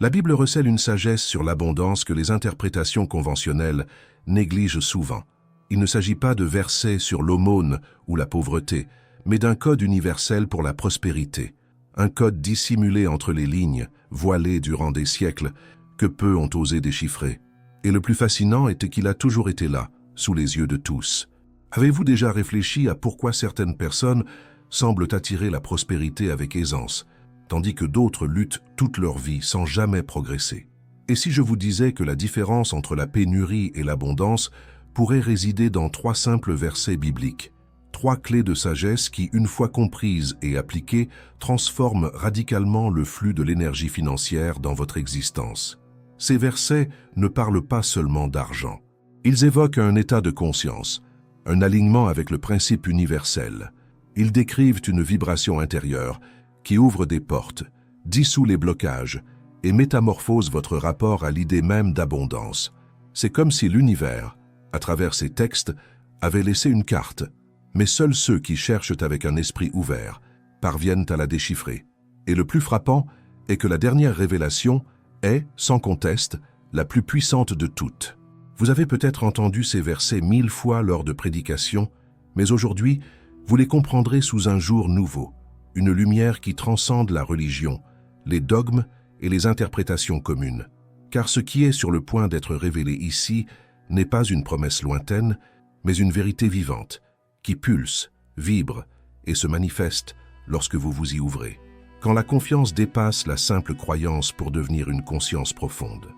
La Bible recèle une sagesse sur l'abondance que les interprétations conventionnelles négligent souvent. Il ne s'agit pas de versets sur l'aumône ou la pauvreté, mais d'un code universel pour la prospérité. Un code dissimulé entre les lignes, voilé durant des siècles, que peu ont osé déchiffrer. Et le plus fascinant était qu'il a toujours été là, sous les yeux de tous. Avez-vous déjà réfléchi à pourquoi certaines personnes semblent attirer la prospérité avec aisance, tandis que d'autres luttent toute leur vie sans jamais progresser? Et si je vous disais que la différence entre la pénurie et l'abondance pourrait résider dans 3 simples versets bibliques, 3 clés de sagesse qui, une fois comprises et appliquées, transforment radicalement le flux de l'énergie financière dans votre existence? Ces versets ne parlent pas seulement d'argent. Ils évoquent un état de conscience, un alignement avec le principe universel. Ils décrivent une vibration intérieure qui ouvre des portes, dissout les blocages et métamorphose votre rapport à l'idée même d'abondance. C'est comme si l'univers, à travers ces textes, avait laissé une carte, mais seuls ceux qui cherchent avec un esprit ouvert parviennent à la déchiffrer. Et le plus frappant est que la dernière révélation est, sans conteste, la plus puissante de toutes. Vous avez peut-être entendu ces versets 1000 fois lors de prédications, mais aujourd'hui, vous les comprendrez sous un jour nouveau, une lumière qui transcende la religion, les dogmes et les interprétations communes. Car ce qui est sur le point d'être révélé ici n'est pas une promesse lointaine, mais une vérité vivante, qui pulse, vibre et se manifeste lorsque vous vous y ouvrez. Quand la confiance dépasse la simple croyance pour devenir une conscience profonde.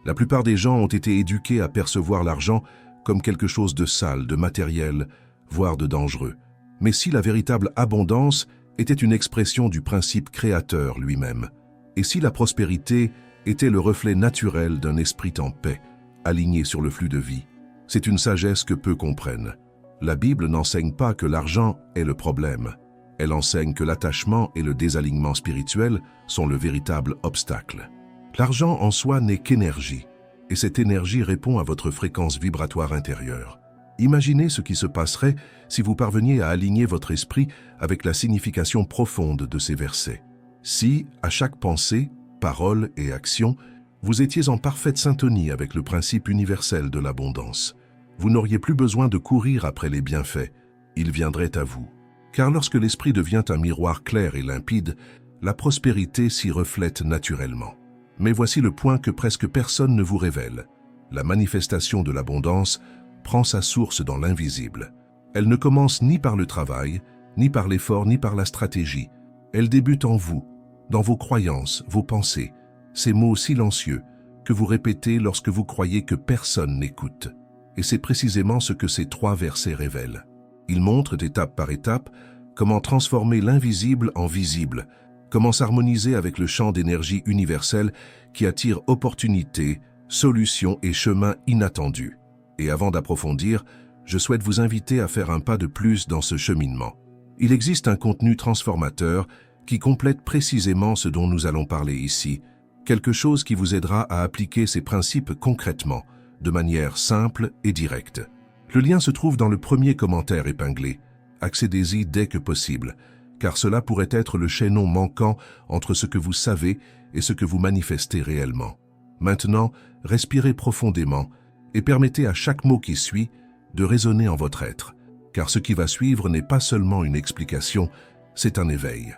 La plupart des gens ont été éduqués à percevoir l'argent comme quelque chose de sale, de matériel, voire de dangereux. Mais si la véritable abondance était une expression du principe créateur lui-même, et si la prospérité était le reflet naturel d'un esprit en paix, aligné sur le flux de vie, c'est une sagesse que peu comprennent. La Bible n'enseigne pas que l'argent est le problème. Elle enseigne que l'attachement et le désalignement spirituel sont le véritable obstacle. L'argent en soi n'est qu'énergie, et cette énergie répond à votre fréquence vibratoire intérieure. Imaginez ce qui se passerait si vous parveniez à aligner votre esprit avec la signification profonde de ces versets. Si, à chaque pensée, parole et action, vous étiez en parfaite syntonie avec le principe universel de l'abondance, vous n'auriez plus besoin de courir après les bienfaits, ils viendraient à vous. Car lorsque l'esprit devient un miroir clair et limpide, la prospérité s'y reflète naturellement. Mais voici le point que presque personne ne vous révèle. La manifestation de l'abondance prend sa source dans l'invisible. Elle ne commence ni par le travail, ni par l'effort, ni par la stratégie. Elle débute en vous, dans vos croyances, vos pensées, ces mots silencieux que vous répétez lorsque vous croyez que personne n'écoute. Et c'est précisément ce que ces 3 versets révèlent. Ils montrent étape par étape comment transformer l'invisible en visible, comment s'harmoniser avec le champ d'énergie universel qui attire opportunités, solutions et chemins inattendus. Et avant d'approfondir, je souhaite vous inviter à faire un pas de plus dans ce cheminement. Il existe un contenu transformateur qui complète précisément ce dont nous allons parler ici, quelque chose qui vous aidera à appliquer ces principes concrètement, de manière simple et directe. Le lien se trouve dans le premier commentaire épinglé. Accédez-y dès que possible, car cela pourrait être le chaînon manquant entre ce que vous savez et ce que vous manifestez réellement. Maintenant, respirez profondément et permettez à chaque mot qui suit de résonner en votre être, car ce qui va suivre n'est pas seulement une explication, c'est un éveil.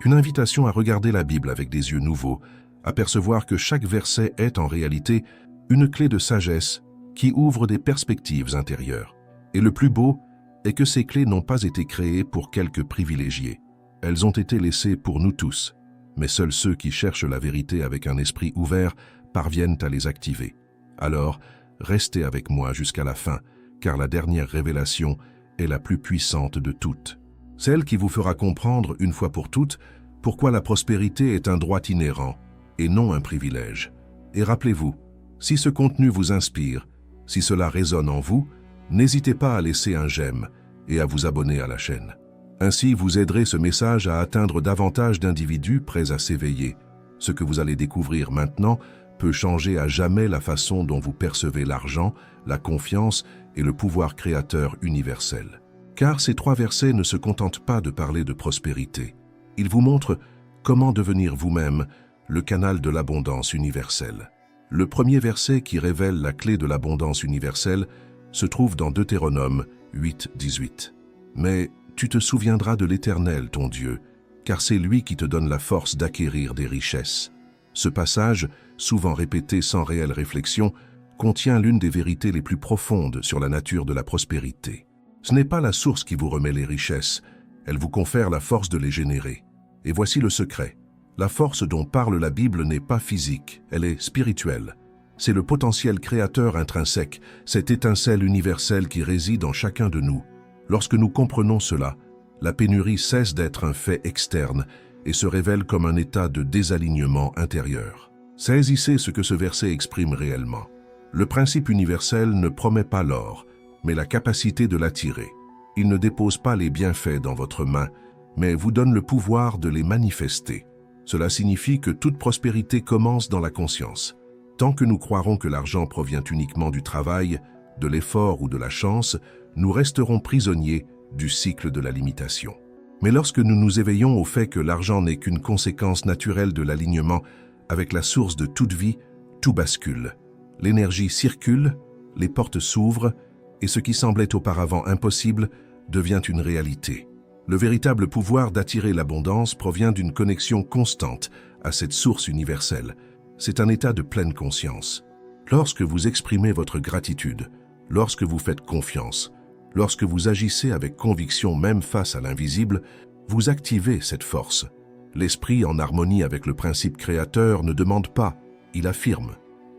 Une invitation à regarder la Bible avec des yeux nouveaux, à percevoir que chaque verset est en réalité une clé de sagesse qui ouvre des perspectives intérieures. Et le plus beau est que ces clés n'ont pas été créées pour quelques privilégiés. Elles ont été laissées pour nous tous, mais seuls ceux qui cherchent la vérité avec un esprit ouvert parviennent à les activer. Alors, restez avec moi jusqu'à la fin, car la dernière révélation est la plus puissante de toutes. Celle qui vous fera comprendre une fois pour toutes pourquoi la prospérité est un droit inhérent et non un privilège. Et rappelez-vous, si ce contenu vous inspire, si cela résonne en vous, n'hésitez pas à laisser un j'aime et à vous abonner à la chaîne. Ainsi, vous aiderez ce message à atteindre davantage d'individus prêts à s'éveiller. Ce que vous allez découvrir maintenant peut changer à jamais la façon dont vous percevez l'argent, la confiance et le pouvoir créateur universel. Car ces 3 versets ne se contentent pas de parler de prospérité. Ils vous montrent comment devenir vous-même le canal de l'abondance universelle. Le premier verset qui révèle la clé de l'abondance universelle se trouve dans Deutéronome 8:18. Mais tu te souviendras de l'Éternel, ton Dieu, car c'est lui qui te donne la force d'acquérir des richesses. Ce passage, souvent répété sans réelle réflexion, contient l'une des vérités les plus profondes sur la nature de la prospérité. Ce n'est pas la source qui vous remet les richesses, elle vous confère la force de les générer. Et voici le secret. La force dont parle la Bible n'est pas physique, elle est spirituelle. C'est le potentiel créateur intrinsèque, cette étincelle universelle qui réside en chacun de nous. Lorsque nous comprenons cela, la pénurie cesse d'être un fait externe et se révèle comme un état de désalignement intérieur. Saisissez ce que ce verset exprime réellement. Le principe universel ne promet pas l'or, mais la capacité de l'attirer. Il ne dépose pas les bienfaits dans votre main, mais vous donne le pouvoir de les manifester. Cela signifie que toute prospérité commence dans la conscience. Tant que nous croirons que l'argent provient uniquement du travail, de l'effort ou de la chance, nous resterons prisonniers du cycle de la limitation. Mais lorsque nous nous éveillons au fait que l'argent n'est qu'une conséquence naturelle de l'alignement avec la source de toute vie, tout bascule. L'énergie circule, les portes s'ouvrent, et ce qui semblait auparavant impossible devient une réalité. Le véritable pouvoir d'attirer l'abondance provient d'une connexion constante à cette source universelle. C'est un état de pleine conscience. Lorsque vous exprimez votre gratitude, lorsque vous faites confiance, lorsque vous agissez avec conviction même face à l'invisible, vous activez cette force. L'esprit, en harmonie avec le principe créateur, ne demande pas, il affirme.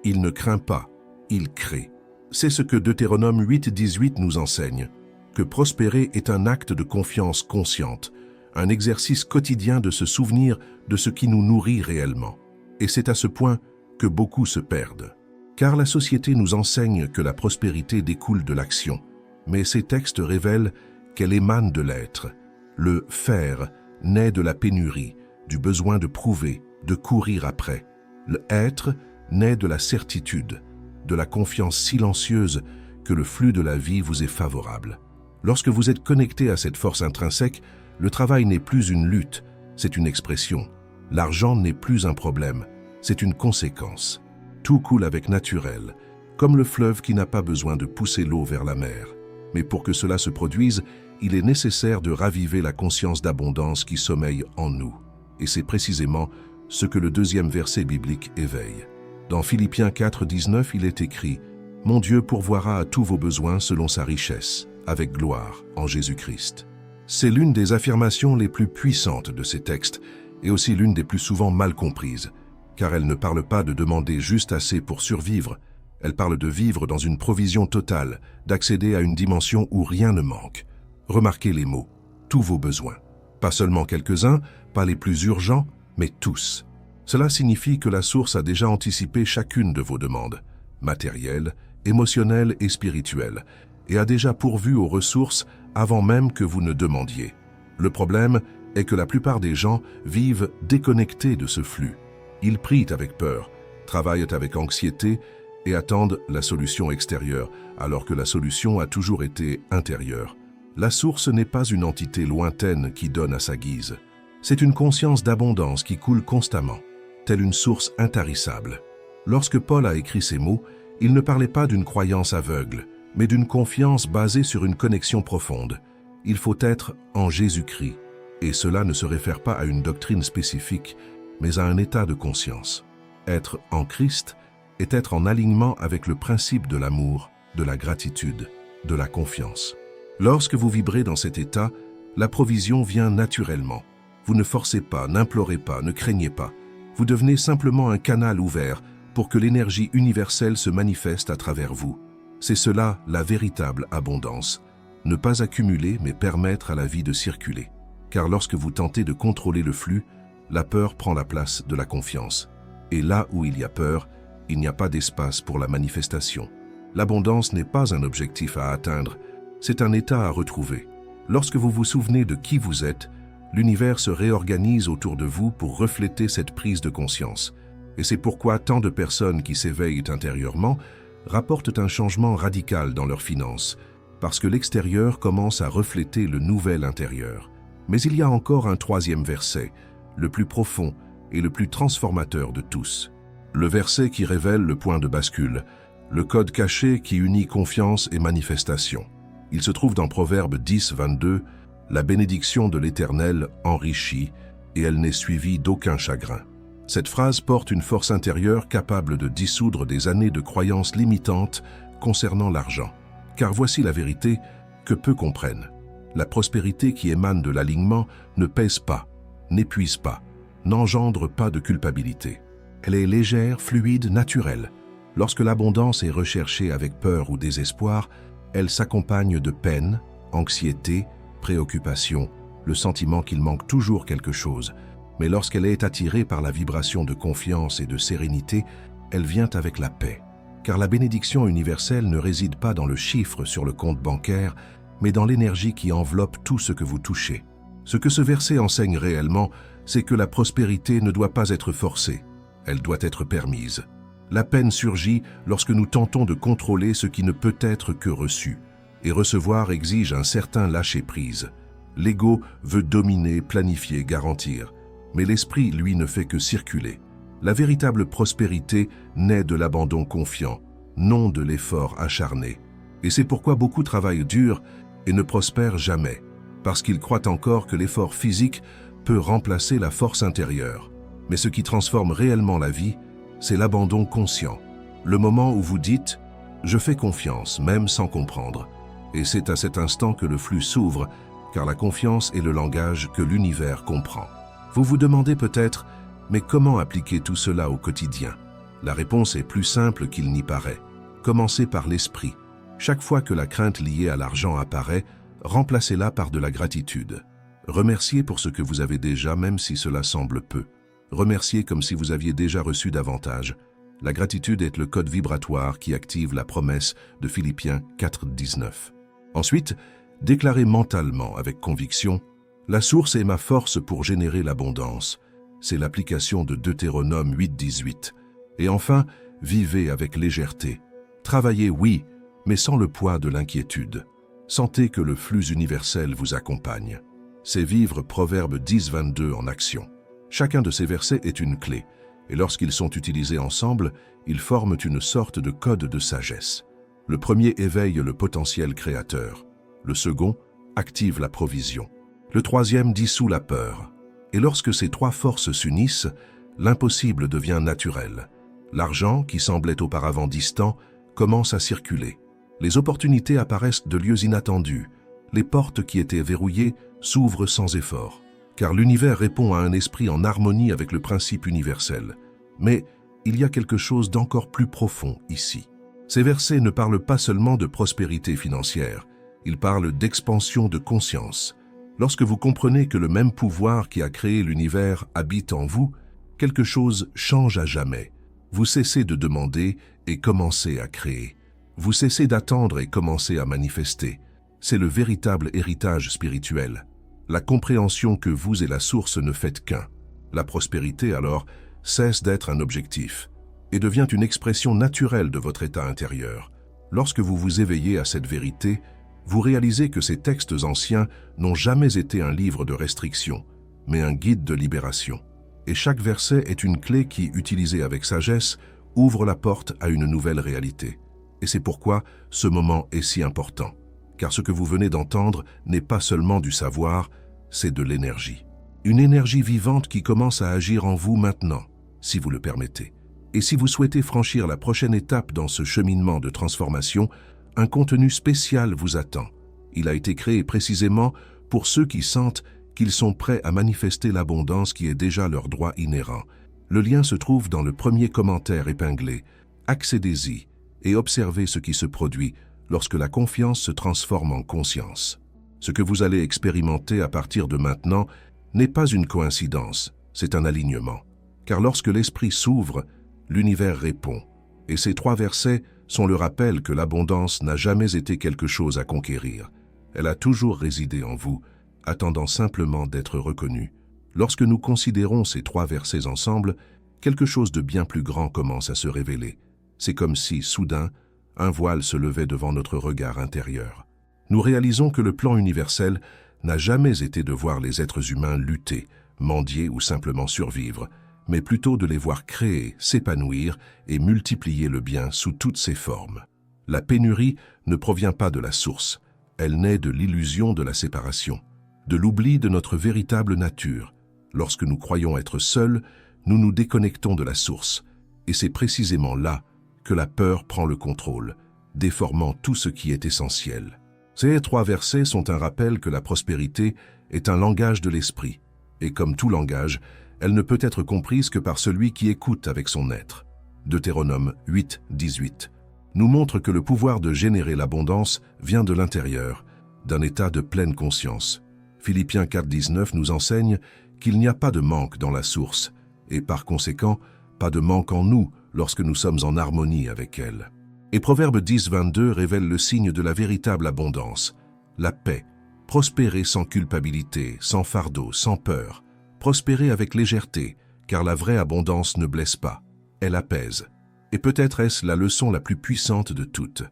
Il ne craint pas, il crée. C'est ce que Deutéronome 8:18 nous enseigne, que prospérer est un acte de confiance consciente, un exercice quotidien de se souvenir de ce qui nous nourrit réellement. Et c'est à ce point que beaucoup se perdent. Car la société nous enseigne que la prospérité découle de l'action, mais ces textes révèlent qu'elle émane de l'être. Le faire naît de la pénurie, du besoin de prouver, de courir après. Le être naît de la certitude, de la confiance silencieuse que le flux de la vie vous est favorable. Lorsque vous êtes connecté à cette force intrinsèque, le travail n'est plus une lutte, c'est une expression. L'argent n'est plus un problème, c'est une conséquence. Tout coule avec naturel, comme le fleuve qui n'a pas besoin de pousser l'eau vers la mer. Mais pour que cela se produise, il est nécessaire de raviver la conscience d'abondance qui sommeille en nous. Et c'est précisément ce que le deuxième verset biblique éveille. Dans Philippiens 4:19, il est écrit « Mon Dieu pourvoira à tous vos besoins selon sa richesse, avec gloire, en Jésus-Christ ». C'est l'une des affirmations les plus puissantes de ces textes, et aussi l'une des plus souvent mal comprises, car elle ne parle pas de demander juste assez pour survivre, elle parle de vivre dans une provision totale, d'accéder à une dimension où rien ne manque. Remarquez les mots, tous vos besoins. Pas seulement quelques-uns, pas les plus urgents, mais tous. Cela signifie que la source a déjà anticipé chacune de vos demandes, matérielles, émotionnelles et spirituelles, et a déjà pourvu aux ressources avant même que vous ne demandiez. Le problème est que la plupart des gens vivent déconnectés de ce flux. Ils prient avec peur, travaillent avec anxiété et attendent la solution extérieure, alors que la solution a toujours été intérieure. La source n'est pas une entité lointaine qui donne à sa guise. C'est une conscience d'abondance qui coule constamment, telle une source intarissable. Lorsque Paul a écrit ces mots, il ne parlait pas d'une croyance aveugle, mais d'une confiance basée sur une connexion profonde. Il faut être en Jésus-Christ, et cela ne se réfère pas à une doctrine spécifique, mais à un état de conscience. Être en Christ est être en alignement avec le principe de l'amour, de la gratitude, de la confiance. Lorsque vous vibrez dans cet état, la provision vient naturellement. Vous ne forcez pas, n'implorez pas, ne craignez pas. Vous devenez simplement un canal ouvert pour que l'énergie universelle se manifeste à travers vous. C'est cela la véritable abondance. Ne pas accumuler, mais permettre à la vie de circuler. Car lorsque vous tentez de contrôler le flux, la peur prend la place de la confiance. Et là où il y a peur, il n'y a pas d'espace pour la manifestation. L'abondance n'est pas un objectif à atteindre, c'est un état à retrouver. Lorsque vous vous souvenez de qui vous êtes, l'univers se réorganise autour de vous pour refléter cette prise de conscience. Et c'est pourquoi tant de personnes qui s'éveillent intérieurement rapportent un changement radical dans leurs finances, parce que l'extérieur commence à refléter le nouvel intérieur. Mais il y a encore un troisième verset, le plus profond, et le plus transformateur de tous. Le verset qui révèle le point de bascule, le code caché qui unit confiance et manifestation. Il se trouve dans Proverbe 10, 22, « La bénédiction de l'Éternel enrichit, et elle n'est suivie d'aucun chagrin. » Cette phrase porte une force intérieure capable de dissoudre des années de croyances limitantes concernant l'argent. Car voici la vérité que peu comprennent. La prospérité qui émane de l'alignement ne pèse pas, n'épuise pas, n'engendre pas de culpabilité. Elle est légère, fluide, naturelle. Lorsque l'abondance est recherchée avec peur ou désespoir, elle s'accompagne de peine, anxiété, préoccupation, le sentiment qu'il manque toujours quelque chose. Mais lorsqu'elle est attirée par la vibration de confiance et de sérénité, elle vient avec la paix. Car la bénédiction universelle ne réside pas dans le chiffre sur le compte bancaire, mais dans l'énergie qui enveloppe tout ce que vous touchez. Ce que ce verset enseigne réellement, c'est que la prospérité ne doit pas être forcée, elle doit être permise. La peine surgit lorsque nous tentons de contrôler ce qui ne peut être que reçu. Et recevoir exige un certain lâcher-prise. L'ego veut dominer, planifier, garantir. Mais l'esprit, lui, ne fait que circuler. La véritable prospérité naît de l'abandon confiant, non de l'effort acharné. Et c'est pourquoi beaucoup travaillent dur et ne prospèrent jamais, parce qu'ils croient encore que l'effort physique peut remplacer la force intérieure. Mais ce qui transforme réellement la vie, c'est l'abandon conscient. Le moment où vous dites « je fais confiance », même sans comprendre. Et c'est à cet instant que le flux s'ouvre, car la confiance est le langage que l'univers comprend. Vous vous demandez peut-être, mais comment appliquer tout cela au quotidien? La réponse est plus simple qu'il n'y paraît. Commencez par l'esprit. Chaque fois que la crainte liée à l'argent apparaît, remplacez-la par de la gratitude. Remerciez pour ce que vous avez déjà, même si cela semble peu. Remerciez comme si vous aviez déjà reçu davantage. La gratitude est le code vibratoire qui active la promesse de Philippiens 4, 19. Ensuite, déclarez mentalement avec conviction « La source est ma force pour générer l'abondance ». C'est l'application de Deutéronome 8, 18. Et enfin, vivez avec légèreté. Travaillez, oui, mais sans le poids de l'inquiétude. Sentez que le flux universel vous accompagne. C'est vivre Proverbe 10, 22 en action. Chacun de ces versets est une clé, et lorsqu'ils sont utilisés ensemble, ils forment une sorte de code de sagesse. Le premier éveille le potentiel créateur. Le second active la provision. Le troisième dissout la peur. Et lorsque ces trois forces s'unissent, l'impossible devient naturel. L'argent, qui semblait auparavant distant, commence à circuler. Les opportunités apparaissent de lieux inattendus. Les portes qui étaient verrouillées s'ouvrent sans effort. Car l'univers répond à un esprit en harmonie avec le principe universel. Mais il y a quelque chose d'encore plus profond ici. Ces versets ne parlent pas seulement de prospérité financière, ils parlent d'expansion de conscience. Lorsque vous comprenez que le même pouvoir qui a créé l'univers habite en vous, quelque chose change à jamais. Vous cessez de demander et commencez à créer. Vous cessez d'attendre et commencez à manifester. C'est le véritable héritage spirituel. La compréhension que vous et la source ne faites qu'un. La prospérité, alors, cesse d'être un objectif et devient une expression naturelle de votre état intérieur. Lorsque vous vous éveillez à cette vérité, vous réalisez que ces textes anciens n'ont jamais été un livre de restriction, mais un guide de libération. Et chaque verset est une clé qui, utilisée avec sagesse, ouvre la porte à une nouvelle réalité. Et c'est pourquoi ce moment est si important. Car ce que vous venez d'entendre n'est pas seulement du savoir, c'est de l'énergie. Une énergie vivante qui commence à agir en vous maintenant, si vous le permettez. Et si vous souhaitez franchir la prochaine étape dans ce cheminement de transformation, un contenu spécial vous attend. Il a été créé précisément pour ceux qui sentent qu'ils sont prêts à manifester l'abondance qui est déjà leur droit inhérent. Le lien se trouve dans le premier commentaire épinglé. Accédez-y et observez ce qui se produit lorsque la confiance se transforme en conscience. Ce que vous allez expérimenter à partir de maintenant n'est pas une coïncidence, c'est un alignement. Car lorsque l'esprit s'ouvre, l'univers répond. Et ces trois versets sont le rappel que l'abondance n'a jamais été quelque chose à conquérir. Elle a toujours résidé en vous, attendant simplement d'être reconnue. Lorsque nous considérons ces trois versets ensemble, quelque chose de bien plus grand commence à se révéler. C'est comme si, soudain, un voile se levait devant notre regard intérieur. Nous réalisons que le plan universel n'a jamais été de voir les êtres humains lutter, mendier ou simplement survivre, mais plutôt de les voir créer, s'épanouir et multiplier le bien sous toutes ses formes. La pénurie ne provient pas de la source, elle naît de l'illusion de la séparation, de l'oubli de notre véritable nature. Lorsque nous croyons être seuls, nous nous déconnectons de la source, et c'est précisément là que la peur prend le contrôle, déformant tout ce qui est essentiel. Ces 3 versets sont un rappel que la prospérité est un langage de l'esprit, et comme tout langage, elle ne peut être comprise que par celui qui écoute avec son être. Deutéronome 8, 18 nous montre que le pouvoir de générer l'abondance vient de l'intérieur, d'un état de pleine conscience. Philippiens 4, 19 nous enseigne qu'il n'y a pas de manque dans la source, et par conséquent, pas de manque en nous lorsque nous sommes en harmonie avec elle. Et Proverbe 10, 22 révèle le signe de la véritable abondance, la paix, prospérer sans culpabilité, sans fardeau, sans peur, prospérer avec légèreté, car la vraie abondance ne blesse pas, elle apaise. Et peut-être est-ce la leçon la plus puissante de toutes.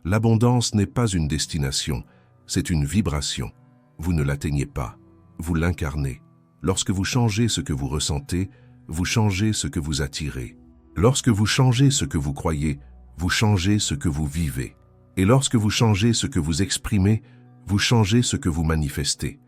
L'abondance n'est pas une destination, c'est une vibration. Vous ne l'atteignez pas, vous l'incarnez. Lorsque vous changez ce que vous ressentez, vous changez ce que vous attirez. Lorsque vous changez ce que vous croyez, vous changez ce que vous vivez. Et lorsque vous changez ce que vous exprimez, vous changez ce que vous manifestez.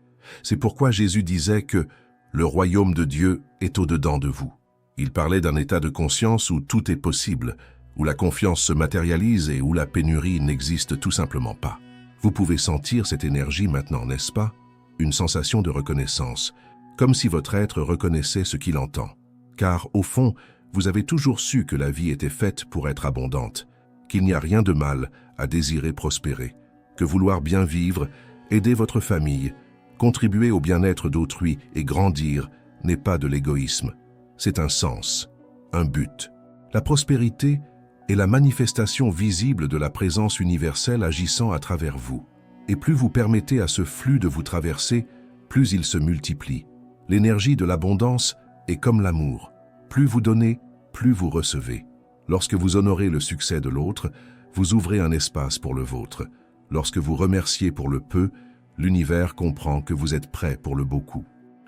C'est pourquoi Jésus disait que le royaume de Dieu est au-dedans de vous. Il parlait d'un état de conscience où tout est possible, où la confiance se matérialise et où la pénurie n'existe tout simplement pas. Vous pouvez sentir cette énergie maintenant, n'est-ce pas? Une sensation de reconnaissance, comme si votre être reconnaissait ce qu'il entend. Car, au fond, vous avez toujours su que la vie était faite pour être abondante, qu'il n'y a rien de mal à désirer prospérer, que vouloir bien vivre, aider votre famille, contribuer au bien-être d'autrui et grandir n'est pas de l'égoïsme. C'est un sens, un but. La prospérité est la manifestation visible de la présence universelle agissant à travers vous. Et plus vous permettez à ce flux de vous traverser, plus il se multiplie. L'énergie de l'abondance est comme l'amour. Plus vous donnez, plus vous recevez. Lorsque vous honorez le succès de l'autre, vous ouvrez un espace pour le vôtre. Lorsque vous remerciez pour le peu, l'univers comprend que vous êtes prêt pour le beaucoup.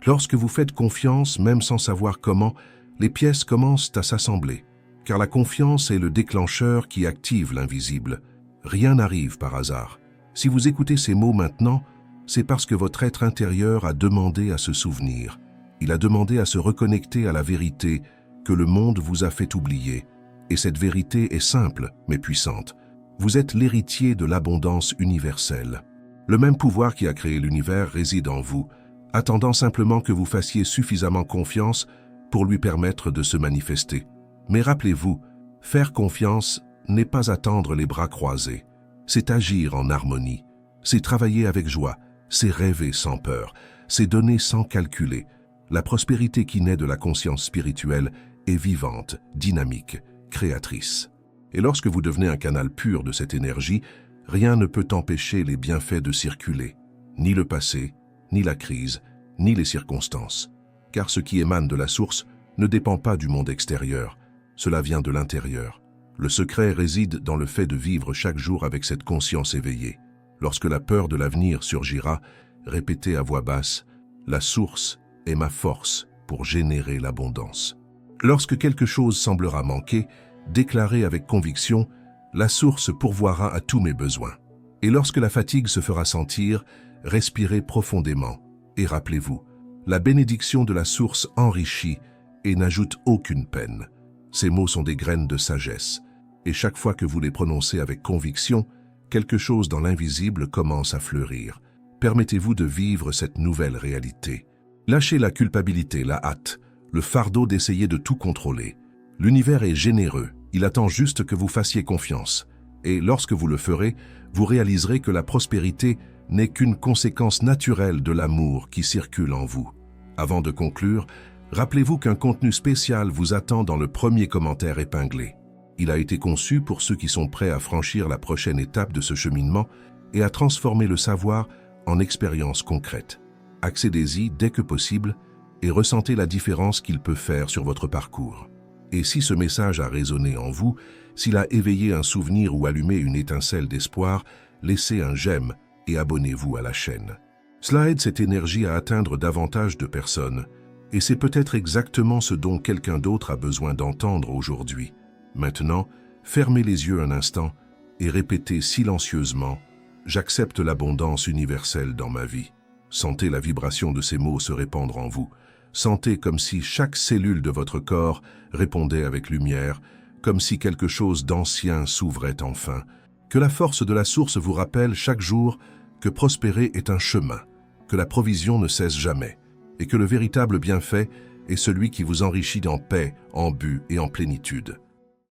Lorsque vous faites confiance, même sans savoir comment, les pièces commencent à s'assembler, car la confiance est le déclencheur qui active l'invisible. Rien n'arrive par hasard. Si vous écoutez ces mots maintenant, c'est parce que votre être intérieur a demandé à se souvenir. Il a demandé à se reconnecter à la vérité que le monde vous a fait oublier. Et cette vérité est simple, mais puissante. Vous êtes l'héritier de l'abondance universelle. Le même pouvoir qui a créé l'univers réside en vous, attendant simplement que vous fassiez suffisamment confiance pour lui permettre de se manifester. Mais rappelez-vous, faire confiance n'est pas attendre les bras croisés, c'est agir en harmonie, c'est travailler avec joie, c'est rêver sans peur, c'est donner sans calculer. La prospérité qui naît de la conscience spirituelle est vivante, dynamique, créatrice. Et lorsque vous devenez un canal pur de cette énergie, rien ne peut empêcher les bienfaits de circuler, ni le passé, ni la crise, ni les circonstances. Car ce qui émane de la source ne dépend pas du monde extérieur, cela vient de l'intérieur. Le secret réside dans le fait de vivre chaque jour avec cette conscience éveillée. Lorsque la peur de l'avenir surgira, répétez à voix basse « La source est ma force pour générer l'abondance ». Lorsque quelque chose semblera manquer, déclarez avec conviction « La source pourvoira à tous mes besoins ». Et lorsque la fatigue se fera sentir, respirez profondément et rappelez-vous, la bénédiction de la source enrichit et n'ajoute aucune peine. Ces mots sont des graines de sagesse, et chaque fois que vous les prononcez avec conviction, quelque chose dans l'invisible commence à fleurir. Permettez-vous de vivre cette nouvelle réalité. Lâchez la culpabilité, la hâte, le fardeau d'essayer de tout contrôler. L'univers est généreux, il attend juste que vous fassiez confiance. Et lorsque vous le ferez, vous réaliserez que la prospérité n'est qu'une conséquence naturelle de l'amour qui circule en vous. Avant de conclure, rappelez-vous qu'un contenu spécial vous attend dans le premier commentaire épinglé. Il a été conçu pour ceux qui sont prêts à franchir la prochaine étape de ce cheminement et à transformer le savoir en expérience concrète. Accédez-y dès que possible et ressentez la différence qu'il peut faire sur votre parcours. Et si ce message a résonné en vous, s'il a éveillé un souvenir ou allumé une étincelle d'espoir, laissez un j'aime et abonnez-vous à la chaîne. Cela aide cette énergie à atteindre davantage de personnes Et c'est peut-être exactement ce dont quelqu'un d'autre a besoin d'entendre aujourd'hui. Maintenant, fermez les yeux un instant et répétez silencieusement « J'accepte l'abondance universelle dans ma vie ». Sentez la vibration de ces mots se répandre en vous. Sentez comme si chaque cellule de votre corps répondait avec lumière, comme si quelque chose d'ancien s'ouvrait enfin. Que la force de la source vous rappelle chaque jour que prospérer est un chemin, que la provision ne cesse jamais, et que le véritable bienfait est celui qui vous enrichit en paix, en but et en plénitude.